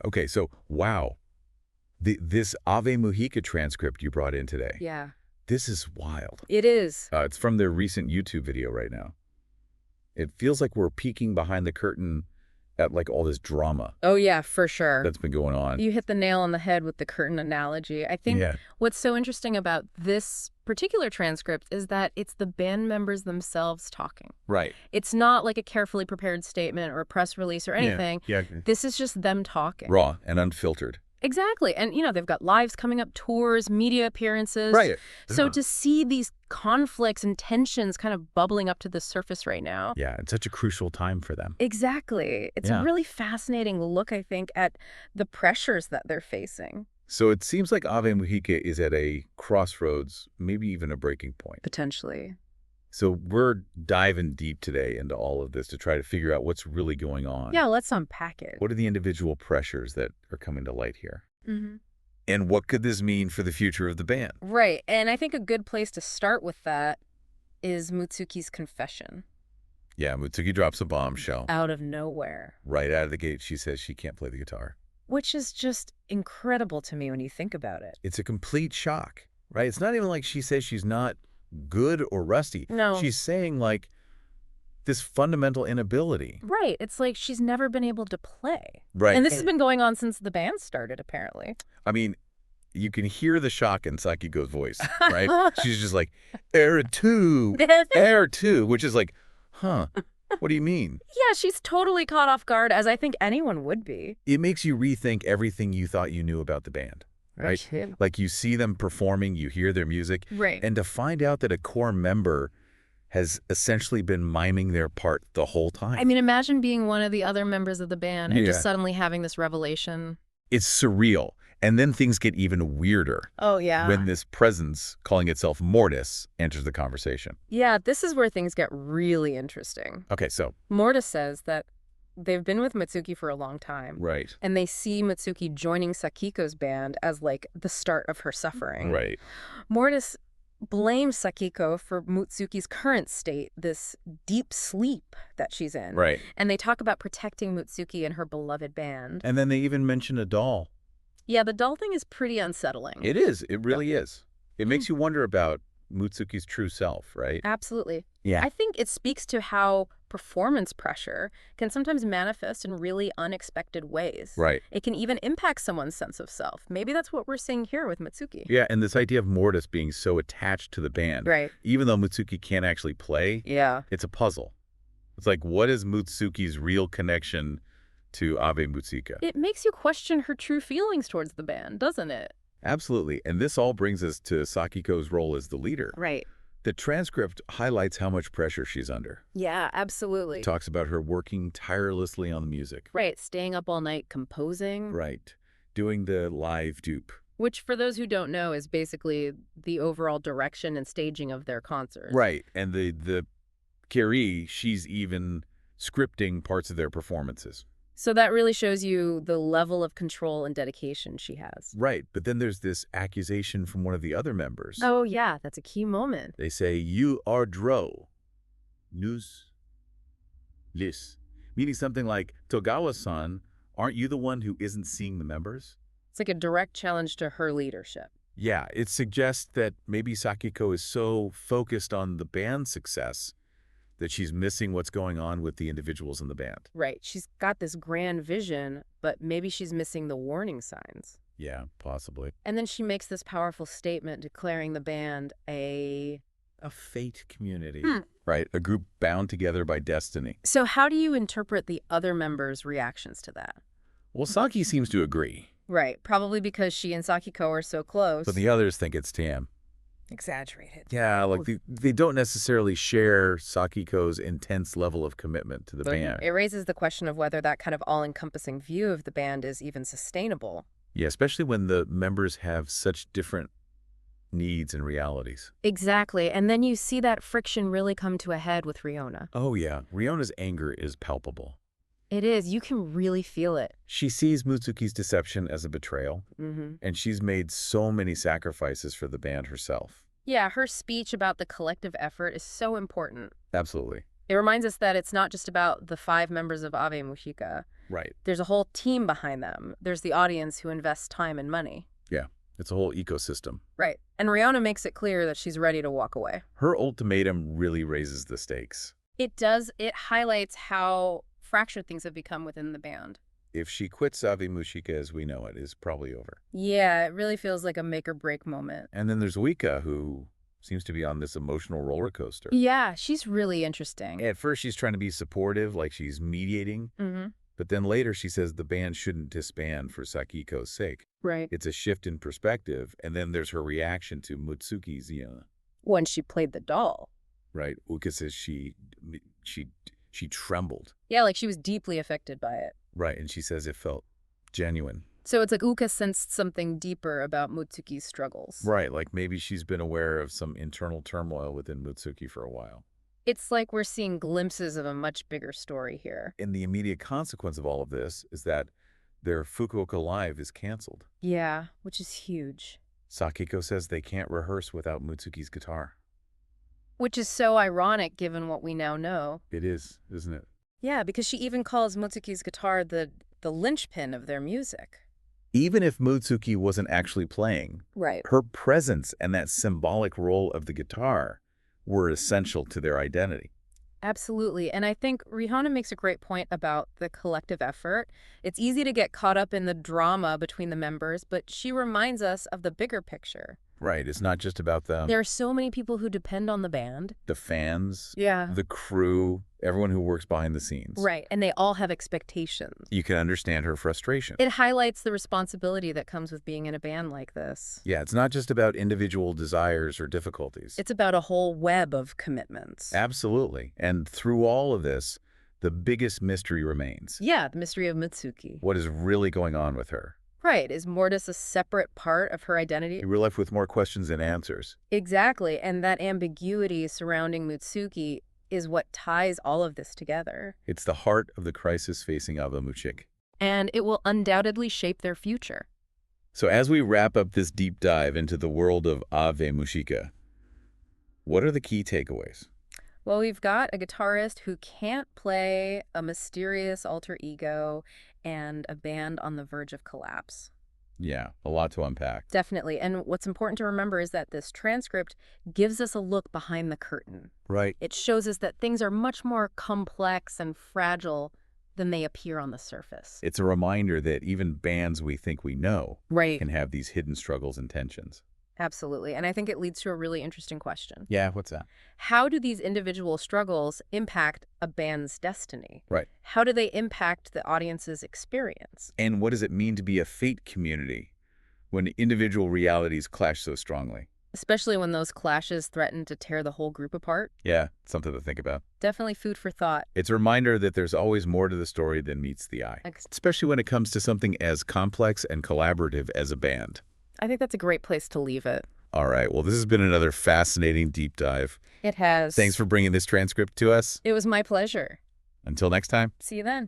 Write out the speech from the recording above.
Okay, so, wow. This Ave Mujica transcript you brought in today, Yeah, this is wild. it is. It's from their recent YouTube video right now. It feels like we're peeking behind the curtain at, like, all this drama Oh, yeah, for sure. that's been going on. You hit the nail on the head with the curtain analogy. I think Yeah. what's so interesting about this particular transcript is that it's the band members themselves talking. Right. It's not like a carefully prepared statement or a press release or anything. Yeah. This is just them talking. Raw and unfiltered. Exactly. And, they've got lives coming up, tours, media appearances. Right. So Yeah. to see these conflicts and tensions kind of bubbling up to the surface right now. Yeah, it's such a crucial time for them. Exactly. It's a really fascinating look, I think, at the pressures that they're facing. So it seems like Ave Mujica is at a crossroads, maybe even a breaking point. Potentially. So we're diving deep today into all of this to try to figure out what's really going on. Yeah, let's unpack it. What are the individual pressures that are coming to light here? Mm-hmm. And what could this mean for the future of the band? Right. And I think a good place to start with that is Mutsuki's confession. Yeah, Mutsuki drops a bombshell. Out of nowhere. Right out of the gate, she says she can't play the guitar. Which is just incredible to me when you think about it. It's a complete shock, right? It's not even like she says she's not good or rusty. No. She's saying, like, this fundamental inability. Right. It's like she's never been able to play. Right. And this has been going on since the band started, apparently. I mean, you can hear the shock in Sakiko's voice, right? She's just like, error 2, error 2, which is like, huh, what do you mean? Yeah, she's totally caught off guard, as I think anyone would be. It makes you rethink everything you thought you knew about the band, right? Like you see them performing, you hear their music, Right. and to find out that a core member has essentially been miming their part the whole time. I mean, imagine being one of the other members of the band and just Yeah. suddenly having this revelation. It's surreal. And then things get even weirder Oh, yeah. when this presence, calling itself Mortis, enters the conversation. Yeah, this is where things get really interesting. Okay, so. Mortis says that they've been with Mitsuki for a long time. Right. And they see Mitsuki joining Sakiko's band as, like, the start of her suffering. Right. Mortis blames Sakiko for Mutsuki's current state, this deep sleep that she's in. Right. And they talk about protecting Mutsuki and her beloved band. And then they even mention a doll. Yeah, the doll thing is pretty unsettling. It is. It really is. It makes you wonder about Mutsuki's true self, right? Absolutely. Yeah. I think it speaks to how performance pressure can sometimes manifest in really unexpected ways. Right. It can even impact someone's sense of self. Maybe that's what we're seeing here with Mitsuki. Yeah, and this idea of Mortis being so attached to the band. Right. Even though Mutsuki can't actually play, Yeah. it's a puzzle. It's like, what is Mutsuki's real connection to Ave Mujica? It makes you question her true feelings towards the band, doesn't it? Absolutely. And this all brings us to Sakiko's role as the leader. Right. The transcript highlights how much pressure she's under. Yeah, absolutely. It talks about her working tirelessly on the music. Right, staying up all night composing. Right. Doing the live dupe. Which, for those who don't know, is basically the overall direction and staging of their concerts. Right. And the Kiri, she's even scripting parts of their performances. So that really shows you the level of control and dedication she has. Right. But then there's this accusation from one of the other members. Oh, yeah, that's a key moment. They say, you are dro. Nous. Lis. Meaning something like, Togawa-san, aren't you the one who isn't seeing the members? It's like a direct challenge to her leadership. Yeah, it suggests that maybe Sakiko is so focused on the band's success that she's missing what's going on with the individuals in the band. Right. She's got this grand vision, but maybe she's missing the warning signs. Yeah, possibly. And then she makes this powerful statement declaring the band A fate community. Right, a group bound together by destiny. So how do you interpret the other members' reactions to that? Well, Saki seems to agree, Right. Probably because she and Sakiko are so close. but the others think it's Tam. Exaggerated. Yeah, like they don't necessarily share Sakiko's intense level of commitment to the But band. it raises the question of whether that kind of all-encompassing view of the band is even sustainable. Yeah, especially when the members have such different needs and realities. Exactly. And then you see that friction really come to a head with Riona. Oh yeah, Riona's anger is palpable. It is. You can really feel it. She sees Mutsuki's deception as a betrayal, and she's made so many sacrifices for the band herself. Yeah, her speech about the collective effort is so important. Absolutely. It reminds us that it's not just about the 5 members of Ave Mujica. Right. There's a whole team behind them. There's the audience who invests time and money. Yeah. It's a whole ecosystem. Right. And Rihanna makes it clear that she's ready to walk away. Her ultimatum really raises the stakes. It does. It highlights how fractured things have become within the band. If she quits Ave Mujica as we know it, is probably over. Yeah, it really feels like a make or break moment. And then there's Wika, who seems to be on this emotional roller coaster. Yeah, she's really interesting. At first, she's trying to be supportive, like she's mediating. Mm-hmm. But then later, she says the band shouldn't disband for Sakiko's sake. Right. It's a shift in perspective. And then there's her reaction to Mutsuki's, When she played the doll. right? Uka says she trembled. Yeah, like she was deeply affected by it. Right, and she says it felt genuine. So it's like Uka sensed something deeper about Mutsuki's struggles. Right, like maybe she's been aware of some internal turmoil within Mutsuki for a while. It's like we're seeing glimpses of a much bigger story here. And the immediate consequence of all of this is that their Fukuoka Live is canceled. Yeah, which is huge. Sakiko says they can't rehearse without Mutsuki's guitar. Which is so ironic given what we now know. It is, isn't it? Yeah, because she even calls Mutsuki's guitar the linchpin of their music. Even if Mutsuki wasn't actually playing, Right. her presence and that symbolic role of the guitar were essential to their identity. Absolutely. And I think Rihanna makes a great point about the collective effort. It's easy to get caught up in the drama between the members, but she reminds us of the bigger picture. Right, it's not just about them. There are so many people who depend on the band. The fans, Yeah. the crew, everyone who works behind the scenes. Right. And they all have expectations. You can understand her frustration. It highlights the responsibility that comes with being in a band like this. Yeah, it's not just about individual desires or difficulties. It's about a whole web of commitments. Absolutely. And through all of this, the biggest mystery remains. Yeah, the mystery of Mutsuki. What is really going on with her? Right. Is Mortis a separate part of her identity? We're left with more questions than answers. Exactly. And that ambiguity surrounding Mutsuki is what ties all of this together. It's the heart of the crisis facing Ave Mujica. And it will undoubtedly shape their future. So as we wrap up this deep dive into the world of Ave Mujica, what are the key takeaways? Well, we've got a guitarist who can't play, a mysterious alter ego, and a band on the verge of collapse. Yeah, a lot to unpack. Definitely. And what's important to remember is that this transcript gives us a look behind the curtain. Right. It shows us that things are much more complex and fragile than they appear on the surface. It's a reminder that even bands we think we know Right. can have these hidden struggles and tensions. Absolutely. And I think it leads to a really interesting question. Yeah, what's that? How do these individual struggles impact a band's destiny? Right. How do they impact the audience's experience? And what does it mean to be a fate community when individual realities clash so strongly? Especially when those clashes threaten to tear the whole group apart? Yeah, something to think about. Definitely food for thought. It's a reminder that there's always more to the story than meets the eye, especially when it comes to something as complex and collaborative as a band. I think that's a great place to leave it. All right, well, this has been another fascinating deep dive. It has. Thanks for bringing this transcript to us. It was my pleasure. Until next time. See you then.